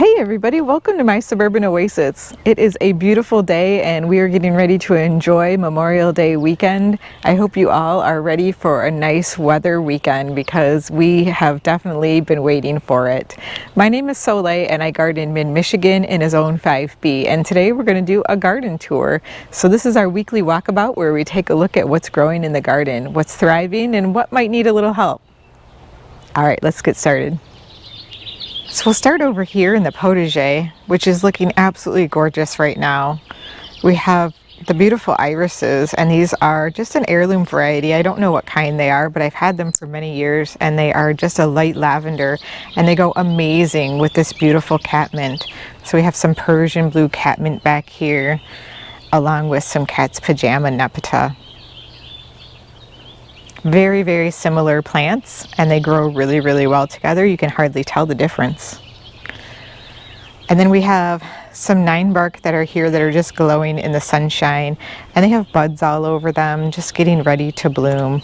Hey everybody, welcome to my Suburban Oasis. It is a beautiful day and we are getting ready to enjoy Memorial Day weekend. I hope you all are ready for a nice weather weekend because we have definitely been waiting for it. My name is Soleil and I garden in mid-Michigan in a Zone 5B, and today we're going to do a garden tour. So this is our weekly walkabout where we take a look at what's growing in the garden, what's thriving, and what might need a little help. All right, let's get started. So we'll start over here in the Protege, which is looking absolutely gorgeous right now. We have the beautiful irises, and these are just an heirloom variety. I don't know what kind they are, but I've had them for many years, and they are just a light lavender, and they go amazing with this beautiful catmint. So we have some Persian blue catmint back here, along with some cat's pajama nepeta. Very, very similar plants, and they grow really, really well together. You can hardly tell the difference. And then we have some 9-bark that are here that are just glowing in the sunshine, and they have buds all over them, just getting ready to bloom.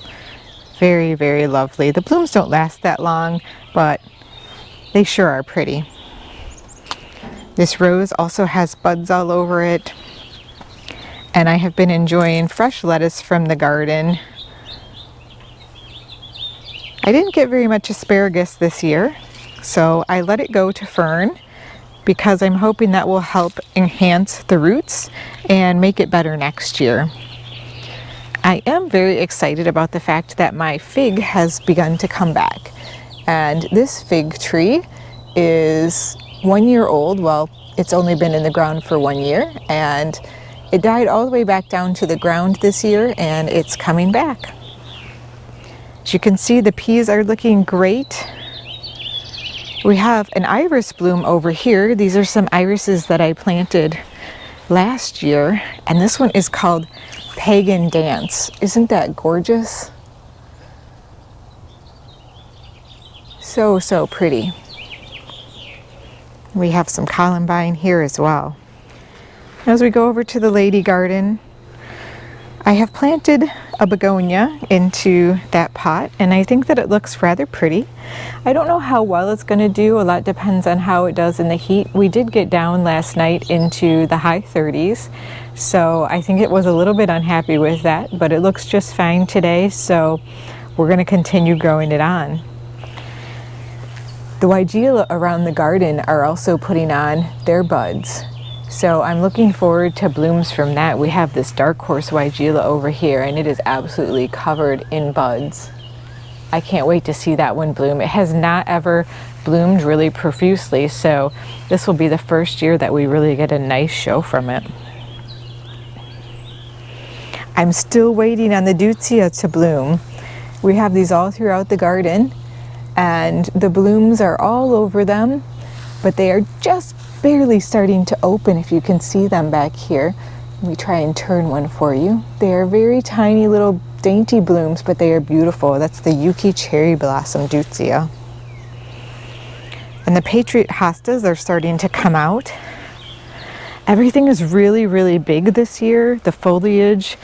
Very, very lovely. The blooms don't last that long, but they sure are pretty. This rose also has buds all over it, and I have been enjoying fresh lettuce from the garden. I didn't get very much asparagus this year, so I let it go to fern because I'm hoping that will help enhance the roots and make it better next year. I am very excited about the fact that my fig has begun to come back. And this fig tree is 1 year old. Well, it's only been in the ground for 1 year, and it died all the way back down to the ground this year, and it's coming back. As you can see, the peas are looking great. We have an iris bloom over here. These are some irises that I planted last year, and this one is called Pagan Dance. Isn't that gorgeous? So, so pretty. We have some columbine here as well. As we go over to the lady garden, I have planted a begonia into that pot, and I think that it looks rather pretty. I don't know how well it's going to do. A lot depends on how it does in the heat. We did get down last night into the high 30s, so I think it was a little bit unhappy with that, but it looks just fine today, so we're going to continue growing it on. The weigela around the garden are also putting on their buds. So I'm looking forward to blooms from that. We have this dark horse weigela over here, and it is absolutely covered in buds. I can't wait to see that one bloom. It has not ever bloomed really profusely, so this will be the first year that we really get a nice show from it. I'm still waiting on the deutzia to bloom. We have these all throughout the garden, and the blooms are all over them, but they are just barely starting to open, if you can see them back here. Let me try and turn one for you. They are very tiny little dainty blooms, but they are beautiful. That's the Yuki cherry blossom deutzia. And the patriot hostas are starting to come out. Everything is really, really big this year. The foliage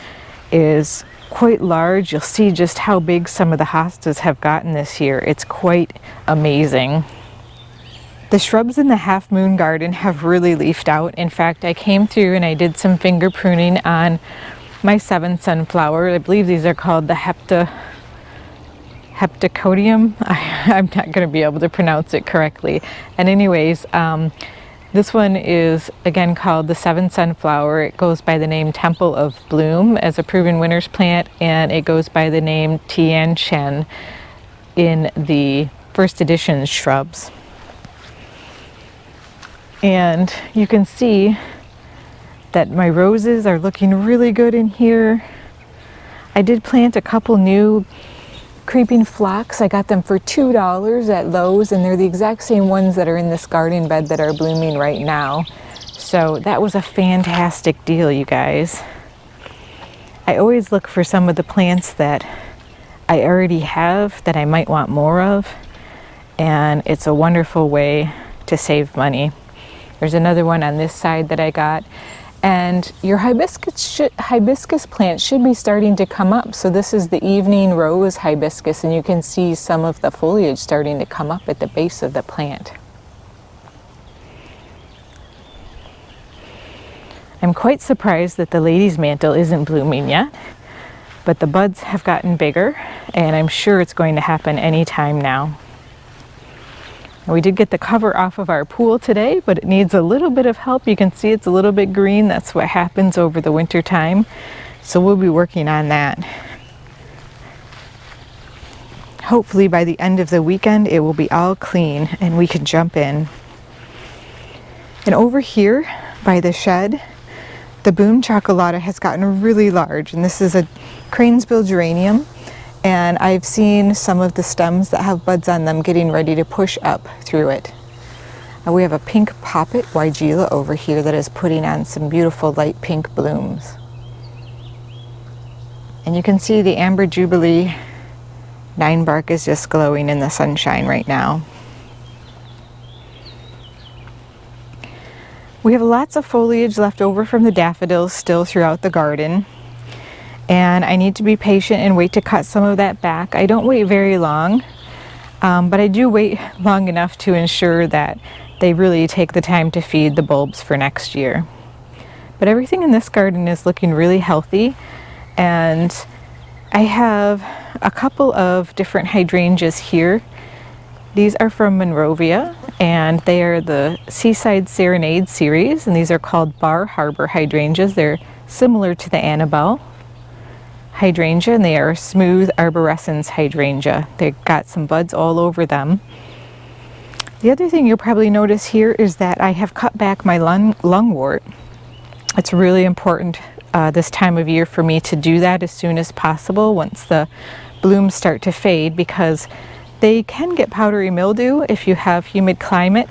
is quite large. You'll see just how big some of the hostas have gotten this year. It's quite amazing. The shrubs in the half moon garden have really leafed out. In fact, I came through and I did some finger pruning on my 7 sunflower. I believe these are called the heptacodium. I'm not going to be able to pronounce it correctly. And anyways, this one is again called the 7 sunflower. It goes by the name Temple of Bloom as a proven winter's plant, and it goes by the name Tian Shen in the first edition shrubs. And you can see that my roses are looking really good in here. I did plant a couple new creeping phlox. I got them for $2 at Lowe's, and they're the exact same ones that are in this garden bed that are blooming right now. So that was a fantastic deal, you guys. I always look for some of the plants that I already have that I might want more of, and it's a wonderful way to save money. There's another one on this side that I got, and your hibiscus plant should be starting to come up. So this is the evening rose hibiscus, and you can see some of the foliage starting to come up at the base of the plant. I'm quite surprised that the lady's mantle isn't blooming yet, but the buds have gotten bigger and I'm sure it's going to happen anytime now. We did get the cover off of our pool today, but it needs a little bit of help. You can see it's a little bit green. That's what happens over the winter time. So we'll be working on that. Hopefully by the end of the weekend it will be all clean and we can jump in. And over here by the shed, the boom chocolata has gotten really large, and this is a cranesbill geranium, and I've seen some of the stems that have buds on them getting ready to push up through it. We have a pink poppet weigela over here that is putting on some beautiful light pink blooms. And you can see the amber jubilee 9 bark is just glowing in the sunshine right now. We have lots of foliage left over from the daffodils still throughout the garden, and I need to be patient and wait to cut some of that back. I don't wait very long, but I do wait long enough to ensure that they really take the time to feed the bulbs for next year. But everything in this garden is looking really healthy, and I have a couple of different hydrangeas here. These are from Monrovia, and they are the Seaside Serenade series, and these are called Bar Harbor hydrangeas. They're similar to the Annabelle hydrangea, and they are a smooth arborescens hydrangea. They've got some buds all over them. The other thing you'll probably notice here is that I have cut back my lungwort. It's really important this time of year for me to do that as soon as possible once the blooms start to fade, because they can get powdery mildew if you have humid climate,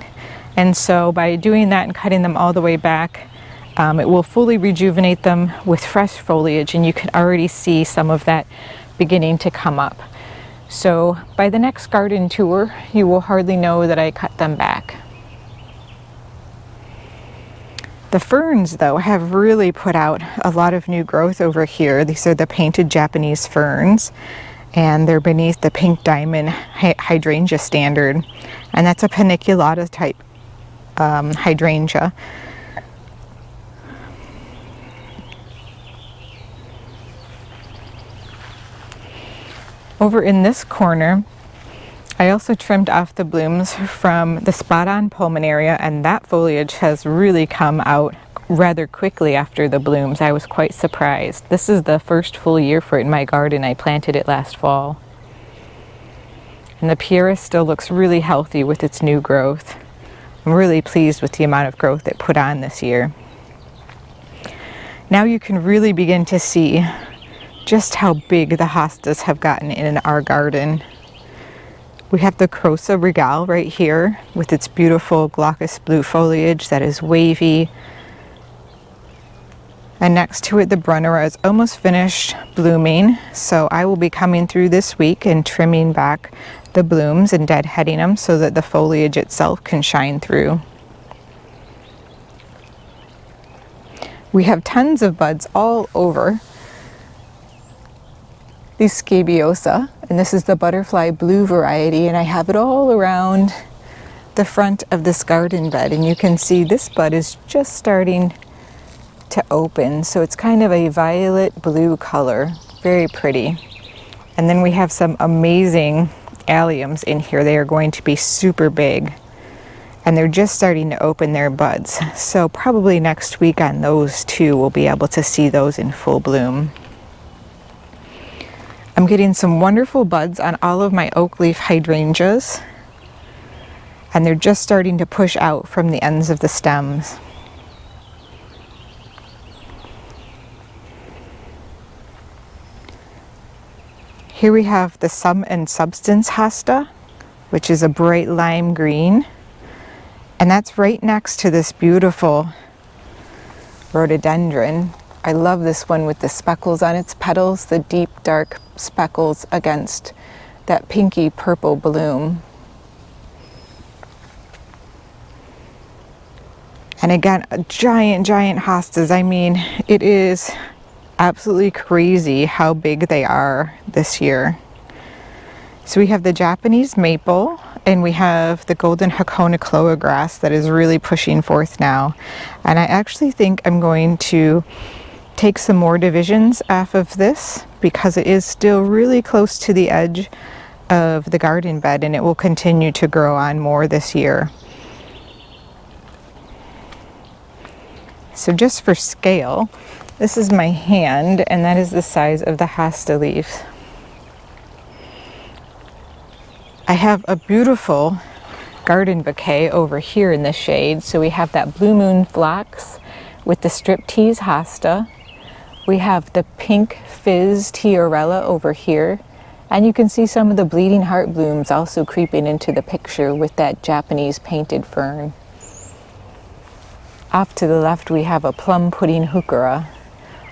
and so by doing that and cutting them all the way back, it will fully rejuvenate them with fresh foliage, and you can already see some of that beginning to come up. So by the next garden tour, you will hardly know that I cut them back. The ferns, though, have really put out a lot of new growth over here. These are the painted Japanese ferns, and they're beneath the pink diamond hydrangea standard, and that's a paniculata type hydrangea. Over in this corner, I also trimmed off the blooms from the spot-on pulmonaria, and that foliage has really come out rather quickly after the blooms. I was quite surprised. This is the first full year for it in my garden. I planted it last fall. And the pieris still looks really healthy with its new growth. I'm really pleased with the amount of growth it put on this year. Now you can really begin to see just how big the hostas have gotten in our garden. We have the Crosa Regal right here with its beautiful glaucous blue foliage that is wavy. And next to it, the Brunnera is almost finished blooming, so I will be coming through this week and trimming back the blooms and deadheading them so that the foliage itself can shine through. We have tons of buds all over the Scabiosa, and this is the butterfly blue variety, and I have it all around the front of this garden bed, and you can see this bud is just starting to open, so it's kind of a violet blue color, very pretty. And then we have some amazing alliums in here. They are going to be super big, and they're just starting to open their buds, so probably next week on those two we'll be able to see those in full bloom. I'm getting some wonderful buds on all of my oak leaf hydrangeas, and they're just starting to push out from the ends of the stems. Here we have the Sum and Substance hosta, which is a bright lime green, and that's right next to this beautiful rhododendron. I love this one with the speckles on its petals, the deep dark speckles against that pinky purple bloom. And again, giant hostas. I mean, it is absolutely crazy how big they are this year. So we have the Japanese maple, and we have the golden Hakona cloa grass that is really pushing forth now. And I actually think I'm going to take some more divisions off of this because it is still really close to the edge of the garden bed, and it will continue to grow on more this year. So just for scale, this is my hand, and that is the size of the hosta leaves. I have a beautiful garden bouquet over here in the shade. So we have that blue moon phlox with the striptease hosta. We have the pink fizz tiarella over here. And you can see some of the bleeding heart blooms also creeping into the picture with that Japanese painted fern. Off to the left we have a plum pudding heuchera.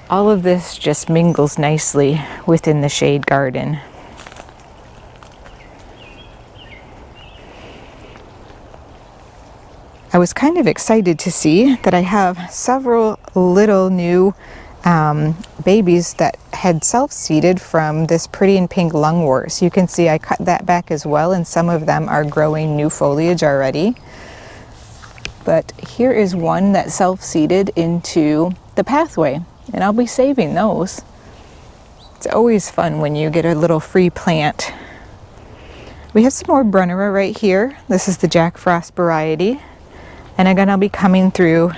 All of this just mingles nicely within the shade garden. I was kind of excited to see that I have several little new babies that had self-seeded from this pretty and pink lungwort. So you can see I cut that back as well, and some of them are growing new foliage already. But here is one that self-seeded into the pathway, and I'll be saving those. It's always fun when you get a little free plant. We have some more Brunnera right here. This is the Jack Frost variety. And again, I'll be coming through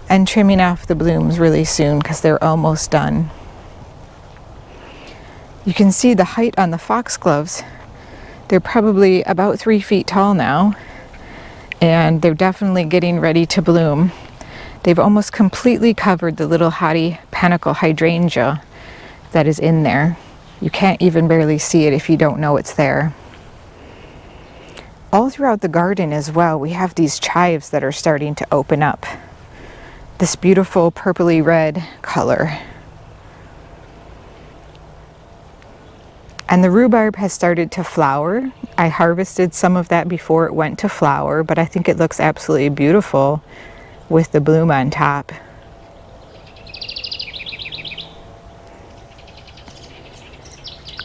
and trimming off the blooms really soon because they're almost done. You can see the height on the foxgloves. They're probably about 3 feet tall now, and they're definitely getting ready to bloom. They've almost completely covered the little haughty panicle hydrangea that is in there. You can't even barely see it if you don't know it's there. All throughout the garden as well, we have these chives that are starting to open up. This beautiful purpley red color. And the rhubarb has started to flower. I harvested some of that before it went to flower, but I think it looks absolutely beautiful with the bloom on top.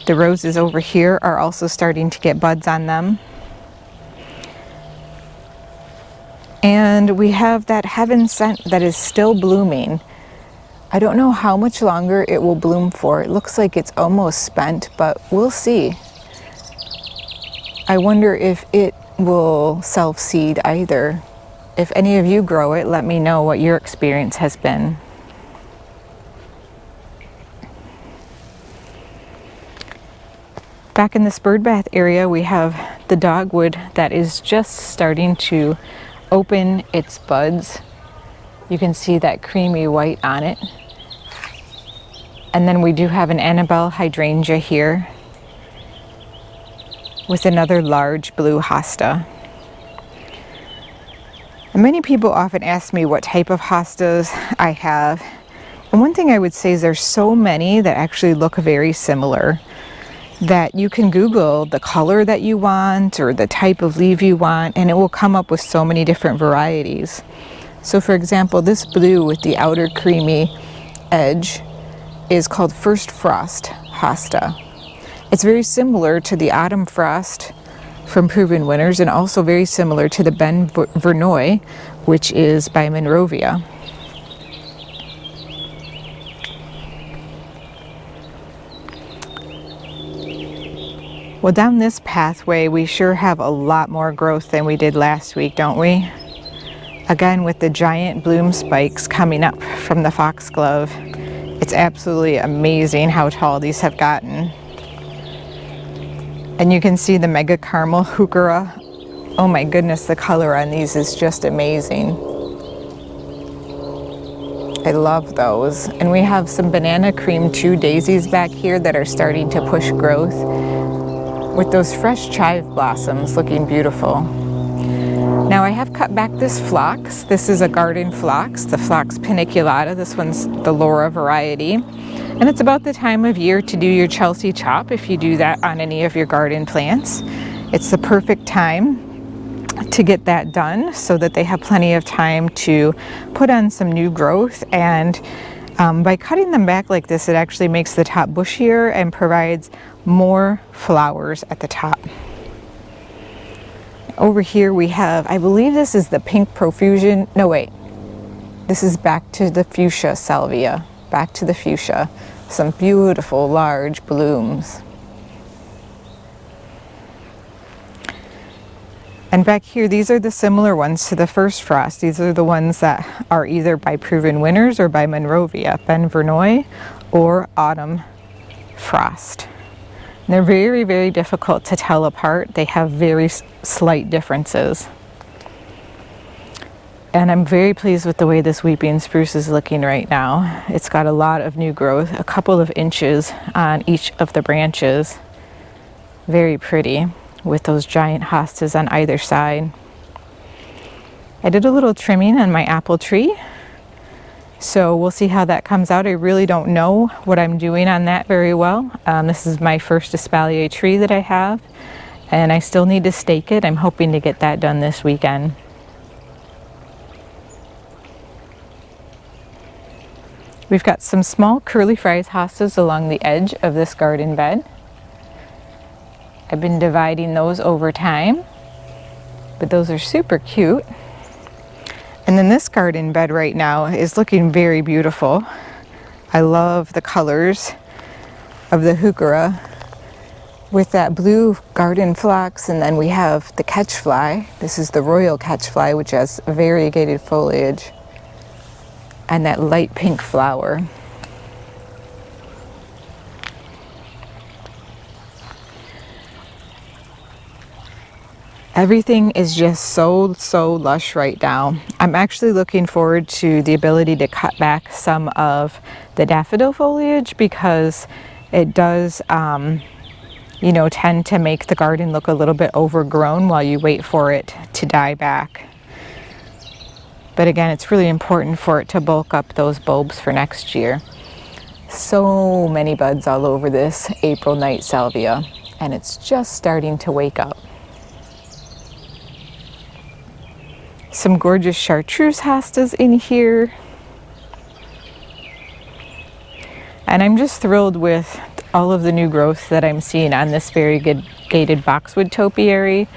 The roses over here are also starting to get buds on them. And we have that heaven scent that is still blooming. I don't know how much longer it will bloom for. It looks like it's almost spent, but we'll see. I wonder if it will self-seed either. If any of you grow it, let me know what your experience has been. Back in this birdbath area, we have the dogwood that is just starting to open its buds. You can see that creamy white on it. And then we do have an Annabelle hydrangea here with another large blue hosta. And many people often ask me what type of hostas I have. And one thing I would say is there's so many that actually look very similar that you can Google the color that you want or the type of leaf you want, and it will come up with so many different varieties. So for example, this blue with the outer creamy edge is called First Frost hosta. It's very similar to the Autumn Frost from Proven Winners, and also very similar to the Ben Vernoy, which is by Monrovia. Well, down this pathway, we sure have a lot more growth than we did last week, don't we? Again, with the giant bloom spikes coming up from the foxglove. It's absolutely amazing how tall these have gotten. And you can see the mega caramel heuchera. Oh my goodness, the color on these is just amazing. I love those. And we have some banana cream 2 daisies back here that are starting to push growth, with those fresh chive blossoms looking beautiful. Now I have cut back this phlox. This is a garden phlox, the Phlox paniculata. This one's the Laura variety. And it's about the time of year to do your Chelsea chop if you do that on any of your garden plants. It's the perfect time to get that done so that they have plenty of time to put on some new growth and By cutting them back like this, it actually makes the top bushier and provides more flowers at the top. Over here we have, I believe this is the pink profusion. No, wait. This is back to the fuchsia salvia. Back to the fuchsia. Some beautiful large blooms. And back here, these are the similar ones to the first frost. These are the ones that are either by proven winners or by Monrovia, Ben Vernoy or autumn frost. And they're very, very difficult to tell apart. They have very slight differences. And I'm very pleased with the way this weeping spruce is looking right now. It's got a lot of new growth, a couple of inches on each of the branches. Very pretty, with those giant hostas on either side. I did a little trimming on my apple tree, so we'll see how that comes out. I really don't know what I'm doing on that very well. This is my first espalier tree that I have, and I still need to stake it. I'm hoping to get that done this weekend. We've got some small curly fries hostas along the edge of this garden bed. I've been dividing those over time, but those are super cute. And then this garden bed right now is looking very beautiful. I love the colors of the heuchera with that blue garden phlox, and then we have the catchfly. This is the royal catchfly, which has variegated foliage, and that light pink flower. Everything is just so lush right now. I'm actually looking forward to the ability to cut back some of the daffodil foliage because it does, you know, tend to make the garden look a little bit overgrown while you wait for it to die back. But again, it's really important for it to bulk up those bulbs for next year. So many buds all over this April night salvia, and it's just starting to wake up. Some gorgeous chartreuse hostas in here. And I'm just thrilled with all of the new growth that I'm seeing on this variegated boxwood topiary.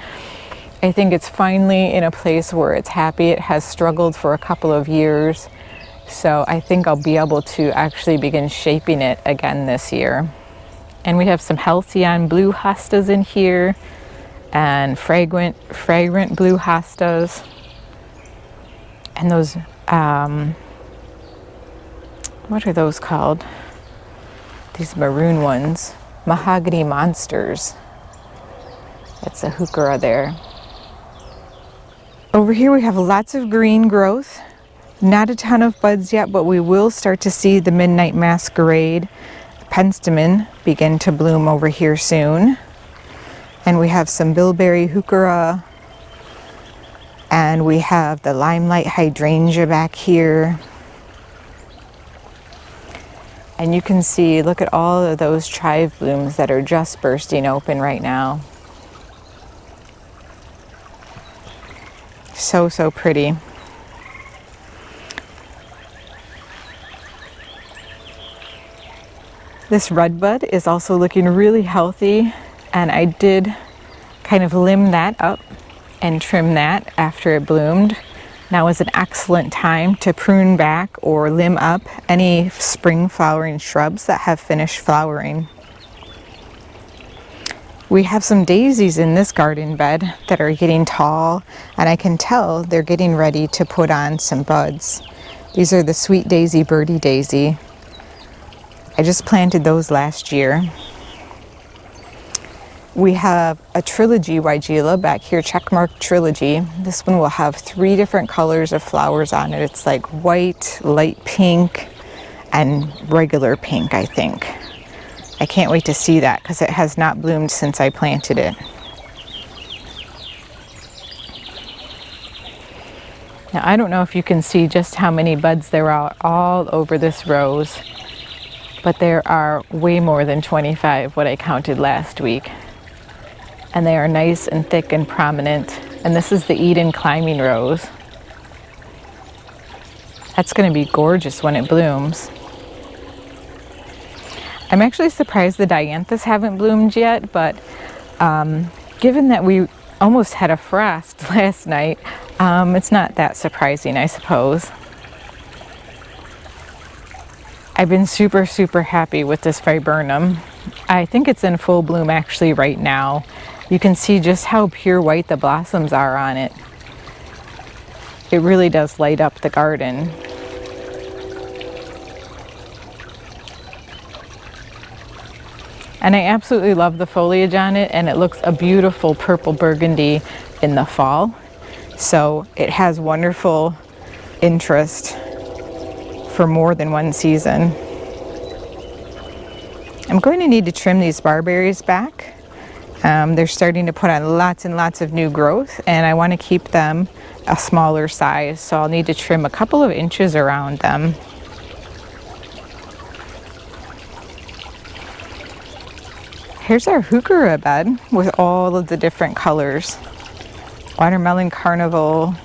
I think it's finally in a place where it's happy. It has struggled for a couple of years. So I think I'll be able to actually begin shaping it again this year. And we have some halcyon blue hostas in here and fragrant blue hostas. And those, what are those called? These maroon ones, mahogany monsters. That's a heuchera there. Over here we have lots of green growth. Not a ton of buds yet, but we will start to see the midnight masquerade penstemon begin to bloom over here soon. And we have some bilberry heuchera. And we have the limelight hydrangea back here. And you can see, look at all of those chive blooms that are just bursting open right now. So pretty. This redbud is also looking really healthy, and I did kind of limb that up and trim that after it bloomed. Now is an excellent time to prune back or limb up any spring flowering shrubs that have finished flowering. We have some daisies in this garden bed that are getting tall, and I can tell they're getting ready to put on some buds. These are the sweet daisy, birdie daisy. I just planted those last year. We have a trilogy weigela back here, checkmark trilogy. This one will have 3 different colors of flowers on it. It's like white, light pink, and regular pink, I think. I can't wait to see that because it has not bloomed since I planted it. Now I don't know if you can see just how many buds there are all over this rose, but there are way more than 25 what I counted last week. And they are nice and thick and prominent. And this is the Eden climbing rose. That's going to be gorgeous when it blooms. I'm actually surprised the dianthus haven't bloomed yet, but given that we almost had a frost last night, it's not that surprising, I suppose. I've been super happy with this viburnum. I think it's in full bloom actually right now. You can see just how pure white the blossoms are on it. It really does light up the garden. And I absolutely love the foliage on it, and it looks a beautiful purple burgundy in the fall. So it has wonderful interest for more than one season. I'm going to need to trim these barberries back. They're starting to put on lots and lots of new growth, and I want to keep them a smaller size, so I'll need to trim a couple of inches around them. Here's our heuchera bed with all of the different colors. Watermelon carnival,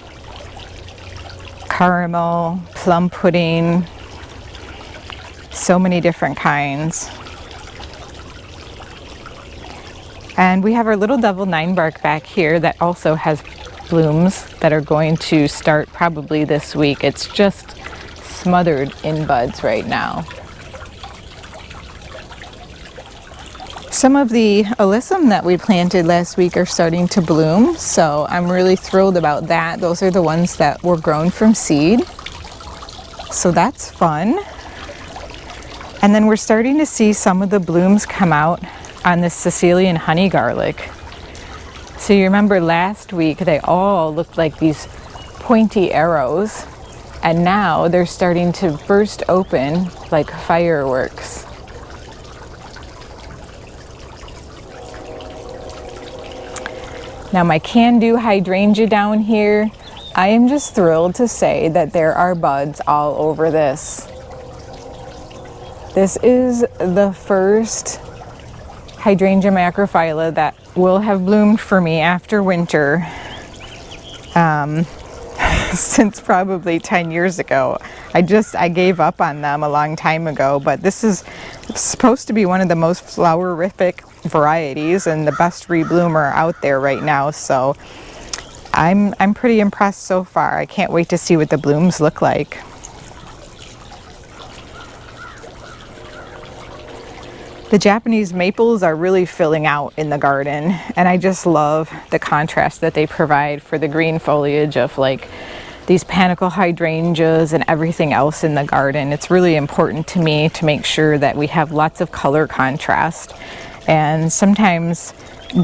caramel, plum pudding, so many different kinds. And we have our little devil ninebark back here that also has blooms that are going to start probably this week. It's just smothered in buds right now. Some of the alyssum that we planted last week are starting to bloom, so I'm really thrilled about that. Those are the ones that were grown from seed, so that's fun. And then we're starting to see some of the blooms come out on this Sicilian honey garlic. So you remember last week they all looked like these pointy arrows, and now they're starting to burst open like fireworks. Now my can-do hydrangea down here, I am just thrilled to say that there are buds all over this. This is the first hydrangea macrophylla that will have bloomed for me after winter since probably 10 years ago. I gave up on them a long time ago, but this is supposed to be one of the most flowerific varieties and the best rebloomer out there right now, so I'm pretty impressed so far. I can't wait to see what the blooms look like. The Japanese maples are really filling out in the garden, and I just love the contrast that they provide for the green foliage of like these panicle hydrangeas and everything else in the garden. It's really important to me to make sure that we have lots of color contrast, and sometimes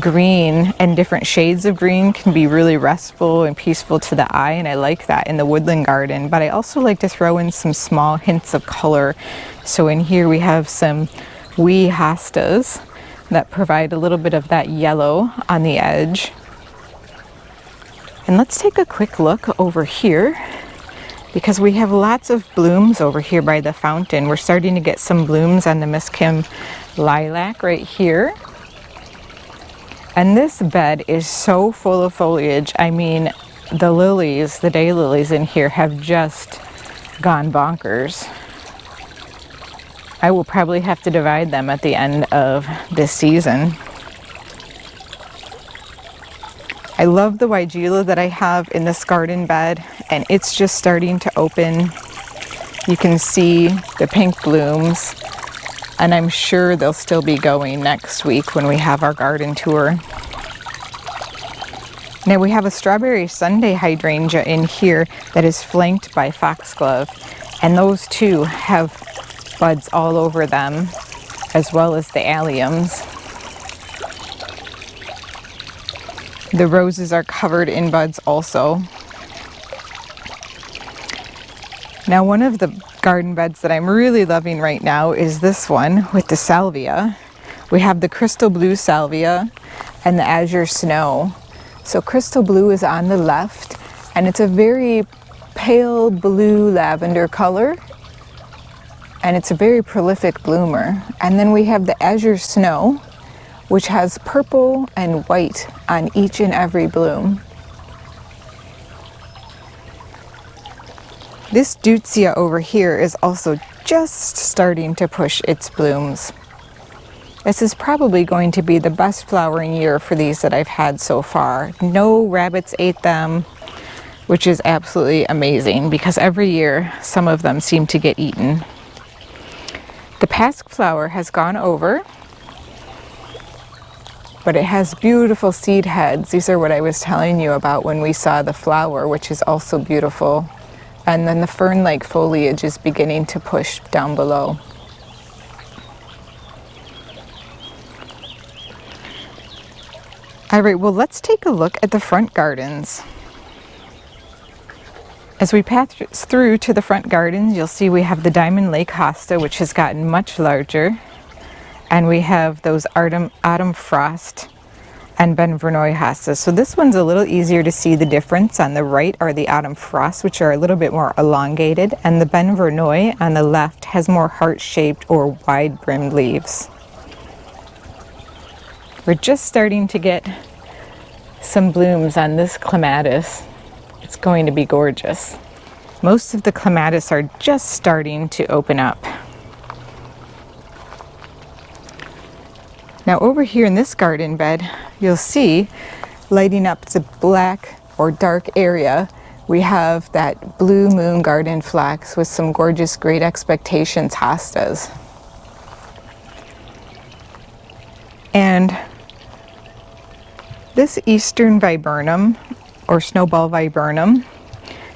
green and different shades of green can be really restful and peaceful to the eye, and I like that in the woodland garden. But I also like to throw in some small hints of color. So in here we have some wee hostas that provide a little bit of that yellow on the edge. And let's take a quick look over here, because we have lots of blooms over here by the fountain. We're starting to get some blooms on the Miss Kim lilac right here. And this bed is so full of foliage. I mean, the lilies, the daylilies in here have just gone bonkers. I will probably have to divide them at the end of this season. I love the weigela that I have in this garden bed, and it's just starting to open. You can see the pink blooms, and I'm sure they'll still be going next week when we have our garden tour. Now we have a strawberry Sunday hydrangea in here that is flanked by foxglove, and those two have buds all over them, as well as the alliums. The roses are covered in buds also. Now one of the garden beds that I'm really loving right now is this one with the salvia. We have the crystal blue salvia and the azure snow. So crystal blue is on the left, and it's a very pale blue lavender color, and it's a very prolific bloomer. And then we have the azure snow, which has purple and white on each and every bloom. This deutzia over here is also just starting to push its blooms. This is probably going to be the best flowering year for these that I've had so far. No rabbits ate them, which is absolutely amazing because every year some of them seem to get eaten. The pasque flower has gone over, but it has beautiful seed heads. These are what I was telling you about when we saw the flower, which is also beautiful. And then the fern-like foliage is beginning to push down below. All right, well, let's take a look at the front gardens. As we pass through to the front gardens, you'll see we have the Diamond Lake hosta, which has gotten much larger. And we have those autumn frost and Ben Vernoy hostas. So this one's a little easier to see the difference. On the right are the autumn frost, which are a little bit more elongated, and the Ben Vernoy on the left has more heart-shaped or wide-brimmed leaves. We're just starting to get some blooms on this clematis. It's going to be gorgeous. Most of the clematis are just starting to open up. Now over here in this garden bed, you'll see lighting up the black or dark area, we have that blue moon garden flax with some gorgeous Great Expectations hostas. And this eastern viburnum or snowball viburnum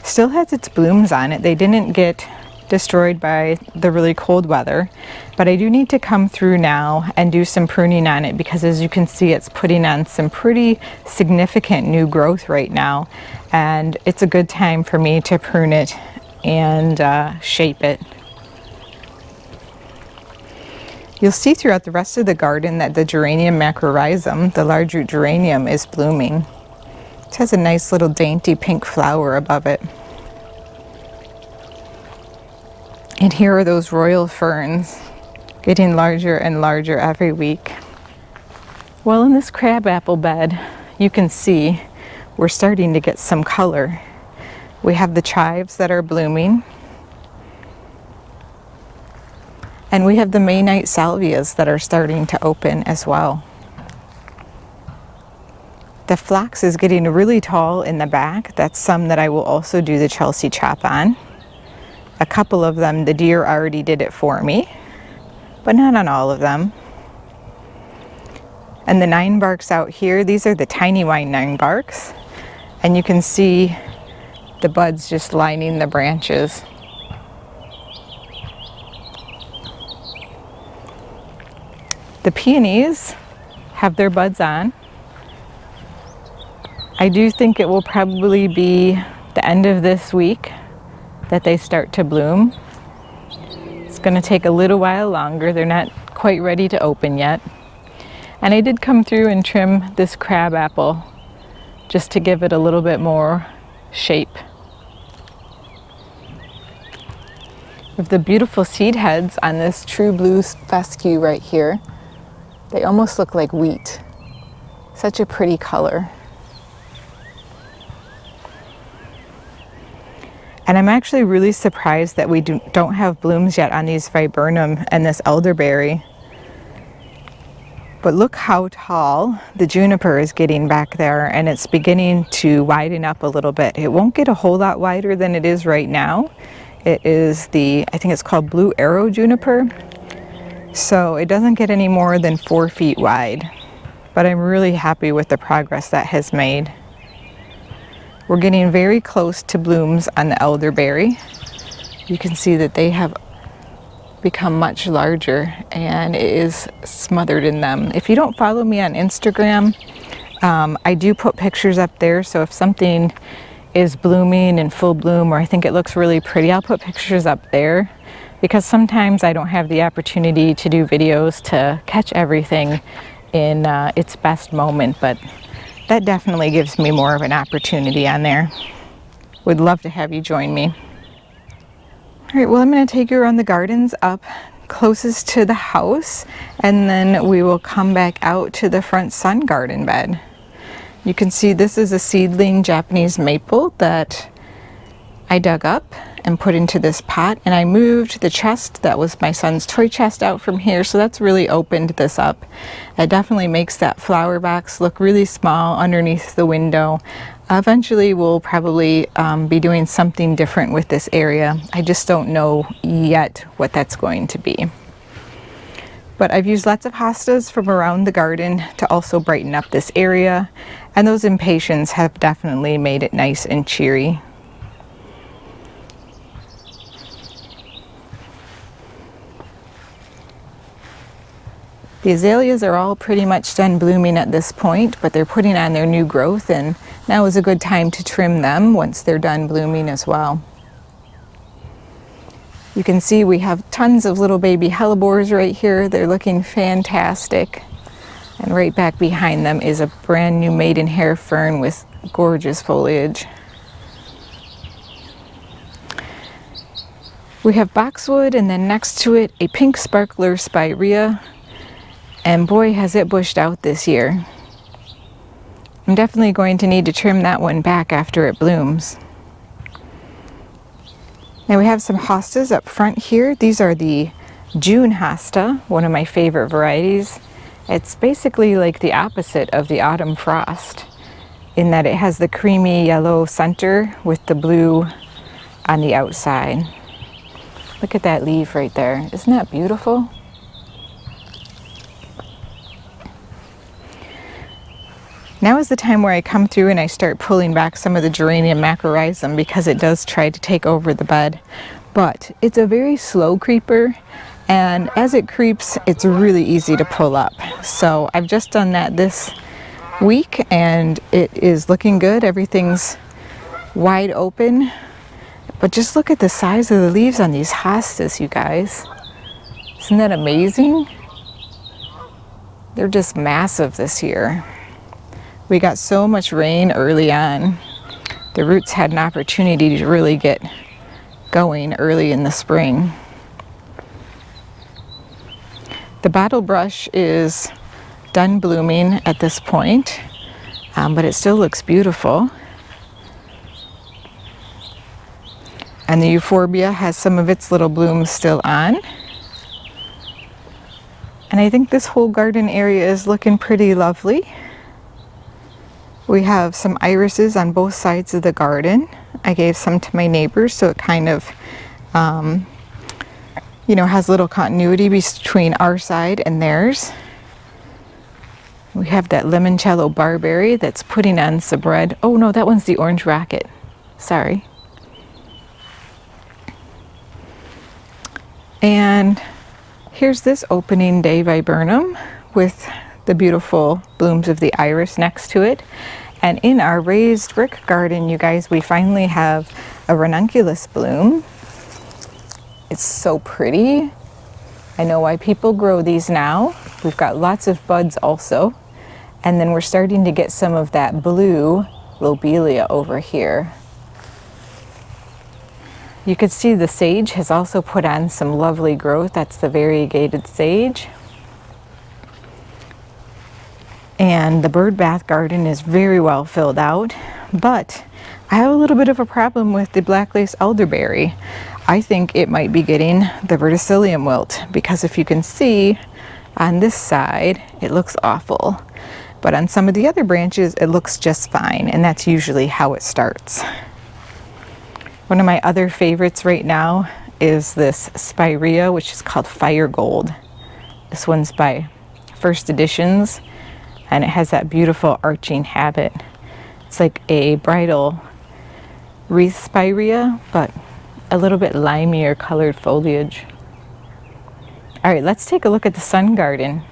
still has its blooms on it. They didn't get destroyed by the really cold weather, but I do need to come through now and do some pruning on it because, as you can see, it's putting on some pretty significant new growth right now, and it's a good time for me to prune it and shape it. You'll see throughout the rest of the garden that the geranium macrorhizum, the large root geranium, is blooming. It has a nice little dainty pink flower above it. And here are those royal ferns, getting larger and larger every week. Well, in this crabapple bed, you can see we're starting to get some color. We have the chives that are blooming. And we have the May night salvias that are starting to open as well. The flax is getting really tall in the back. That's some that I will also do the Chelsea chop on. A couple of them, the deer already did it for me, but not on all of them. And the 9 barks out here, these are the tiny wine 9 barks. And you can see the buds just lining the branches. The peonies have their buds on. I do think it will probably be the end of this week that they start to bloom. It's going to take a little while longer. They're not quite ready to open yet. And I did come through and trim this crabapple just to give it a little bit more shape. With the beautiful seed heads on this true blue fescue right here, they almost look like wheat. Such a pretty color. And I'm actually really surprised that we don't have blooms yet on these viburnum and this elderberry. But look how tall the juniper is getting back there, and it's beginning to widen up a little bit. It won't get a whole lot wider than it is right now. It is the, I think it's called blue arrow juniper. So it doesn't get any more than 4 feet wide. But I'm really happy with the progress that has made. We're getting very close to blooms on the elderberry. You can see that they have become much larger and it is smothered in them. If you don't follow me on Instagram, I do put pictures up there, so if something is blooming in full bloom or I think it looks really pretty, I'll put pictures up there, because sometimes I don't have the opportunity to do videos to catch everything in its best moment, but that definitely gives me more of an opportunity on there. Would love to have you join me. All right, well, I'm going to take you around the gardens up closest to the house, and then we will come back out to the front sun garden bed. You can see this is a seedling Japanese maple that I dug up and put into this pot, and I moved the chest that was my son's toy chest out from here, so that's really opened this up. It definitely makes that flower box look really small underneath the window. Eventually we'll probably be doing something different with this area. I just don't know yet what that's going to be. But I've used lots of hostas from around the garden to also brighten up this area, and those impatiens have definitely made it nice and cheery. The azaleas are all pretty much done blooming at this point, but they're putting on their new growth, and now is a good time to trim them once they're done blooming as well. You can see we have tons of little baby hellebores right here. They're looking fantastic. And right back behind them is a brand new maidenhair fern with gorgeous foliage. We have boxwood, and then next to it a pink sparkler spirea. And boy, has it bushed out this year. I'm definitely going to need to trim that one back after it blooms. Now we have some hostas up front here. These are the June hosta, one of my favorite varieties. It's basically like the opposite of the autumn frost in that it has the creamy yellow center with the blue on the outside. Look at that leaf right there. Isn't that beautiful? Now is the time where I come through and I start pulling back some of the geranium macrorrhizum because it does try to take over the bed. But it's a very slow creeper, and as it creeps, it's really easy to pull up. So I've just done that this week, and it is looking good. Everything's wide open. But just look at the size of the leaves on these hostas, you guys. Isn't that amazing? They're just massive this year. We got so much rain early on. The roots had an opportunity to really get going early in the spring. The bottle brush is done blooming at this point, but it still looks beautiful. And the euphorbia has some of its little blooms still on. And I think this whole garden area is looking pretty lovely. We have some irises on both sides of the garden. I gave some to my neighbors, so it kind of, has a little continuity between our side and theirs. We have that limoncello barberry that's putting on some red. Oh no, that one's the orange rocket. Sorry. And here's this opening day viburnum with the beautiful blooms of the iris next to it. And in our raised brick garden, you guys, we finally have a ranunculus bloom. It's so pretty. I know why people grow these now. We've got lots of buds also. And then we're starting to get some of that blue lobelia over here. You could see the sage has also put on some lovely growth. That's the variegated sage. And the bird bath garden is very well filled out, but I have a little bit of a problem with the black lace elderberry. I think it might be getting the verticillium wilt, because if you can see on this side, it looks awful. But on some of the other branches, it looks just fine, and that's usually how it starts. One of my other favorites right now is this spirea, which is called Fire Gold. This one's by First Editions, and it has that beautiful arching habit. It's like a bridal wreath spirea, but a little bit limier colored foliage. All right, let's take a look at the sun garden.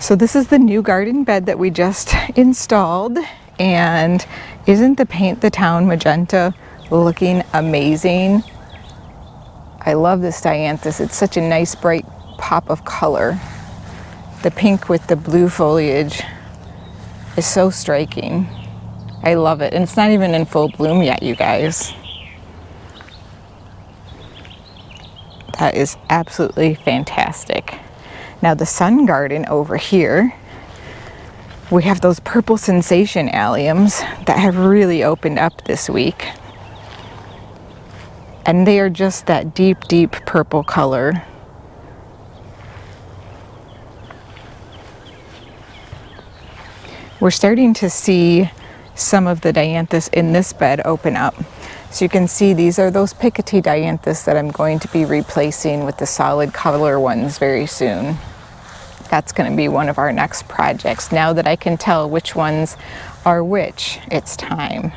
So this is the new garden bed that we just installed, and isn't the Paint the Town magenta looking amazing? I love this dianthus. It's such a nice bright pop of color. The pink with the blue foliage is so striking. I love it. And it's not even in full bloom yet, you guys. That is absolutely fantastic. Now the sun garden over here, we have those purple sensation alliums that have really opened up this week. And they are just that deep, deep purple color. We're starting to see some of the dianthus in this bed open up. So you can see these are those pickety dianthus that I'm going to be replacing with the solid color ones very soon. That's going to be one of our next projects. Now that I can tell which ones are which, it's time.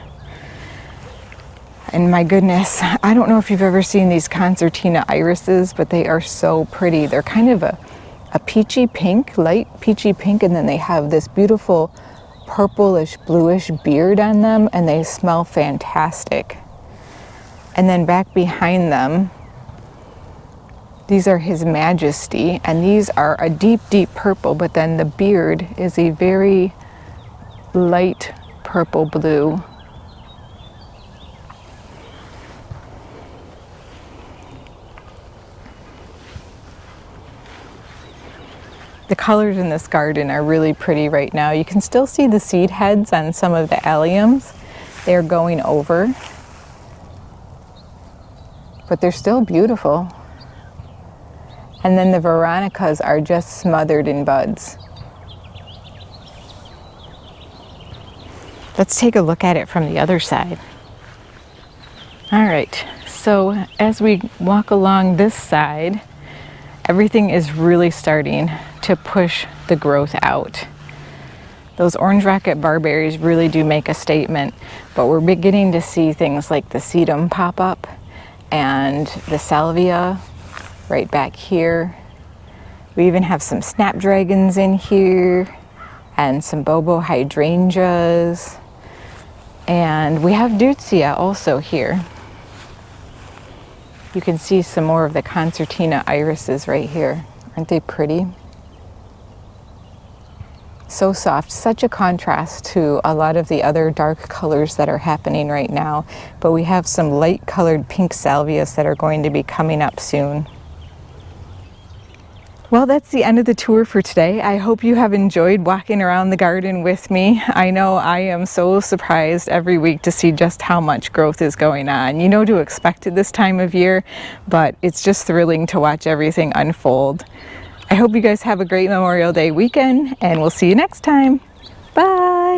And my goodness, I don't know if you've ever seen these concertina irises, but they are so pretty. They're kind of a peachy pink, light peachy pink, and then they have this beautiful purplish bluish beard on them, and they smell fantastic. And then back behind them, these are His Majesty, and these are a deep, deep purple, but then the beard is a very light purple blue. The colors in this garden are really pretty right now. You can still see the seed heads on some of the alliums. They're going over, but they're still beautiful. And then the veronicas are just smothered in buds. Let's take a look at it from the other side. All right, so as we walk along this side, everything is really starting to push the growth out. Those orange rocket barberries really do make a statement, but we're beginning to see things like the sedum pop up and the salvia right back here. We even have some snapdragons in here and some bobo hydrangeas, and we have deutzia also here. You can see some more of the concertina irises right here. Aren't they pretty? So soft, such a contrast to a lot of the other dark colors that are happening right now. But we have some light colored pink salvias that are going to be coming up soon. Well, that's the end of the tour for today. I hope you have enjoyed walking around the garden with me. I know I am so surprised every week to see just how much growth is going on. You know to expect it this time of year, but it's just thrilling to watch everything unfold. I hope you guys have a great Memorial Day weekend, and we'll see you next time. Bye!